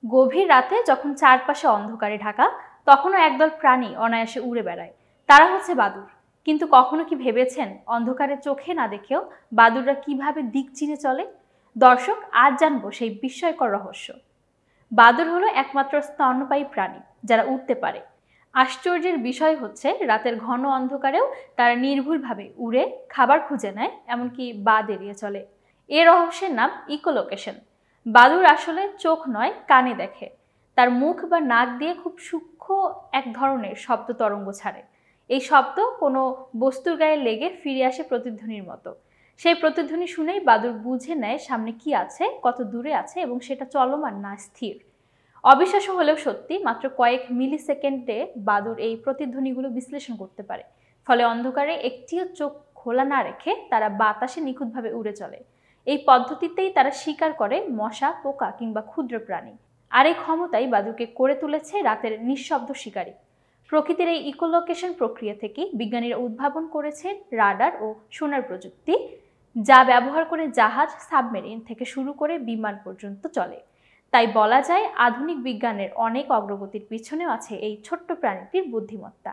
গভীর রাতে যখন চারপাশে অন্ধকারে ঢাকা, তখনও একদল প্রাণী অনায়াসে উড়ে বেড়ায়। তারা হচ্ছে বাদুড়। কিন্তু কখনো কি ভেবেছেন অন্ধকারে চোখে না দেখেও বাদুড়রা কিভাবে দিক চিনে চলে? দর্শক, আজ জানবো সেই বিস্ময়কর রহস্য। বাদুড় হলো একমাত্র স্তন্যপায়ী প্রাণী যারা উড়তে পারে। আশ্চর্যের বিষয় হচ্ছে রাতের ঘন অন্ধকারেও তারা নির্ভুলভাবে উড়ে খাবার খুঁজে নেয়, এমনকি বাদ এড়িয়ে চলে। এ রহস্যের নাম ইকোলোকেশন। বাদুড় আসলে চোখ নয়, কানে দেখে। তার মুখ বা নাক দিয়ে খুব সূক্ষ্ম এক ধরনের শব্দ তরঙ্গ ছাড়ে। এই শব্দ কোনো বস্তুর গায়ে লেগে ফিরে আসে প্রতিধ্বনির মতো। সেই প্রতিধ্বনি শুনেই বাদুড় বুঝে নেয় সামনে কি আছে, কত দূরে আছে এবং সেটা চলমান না স্থির। অবিশ্বাস্য হলেও সত্যি, মাত্র কয়েক মিলি সেকেন্ডে বাদুড় এই প্রতিধ্বনিগুলো বিশ্লেষণ করতে পারে। ফলে অন্ধকারে একটিও চোখ খোলা না রেখে তারা বাতাসে নিখুঁতভাবে উড়ে চলে। এই পদ্ধতিতেই তারা শিকার করে মশা, পোকা কিংবা ক্ষুদ্র প্রাণী। আর এই ক্ষমতাই বাদুড়কে করে তুলেছে রাতের নিঃশব্দ শিকারী। প্রকৃতির এই ইকোলোকেশন প্রক্রিয়া থেকে বিজ্ঞানীরা উদ্ভাবন করেছেন রাডার ও সোনার প্রযুক্তি, যা ব্যবহার করে জাহাজ, সাবমেরিন থেকে শুরু করে বিমান পর্যন্ত চলে। তাই বলা যায় আধুনিক বিজ্ঞানের অনেক অগ্রগতির পিছনেও আছে এই ছোট্ট প্রাণীটির বুদ্ধিমত্তা।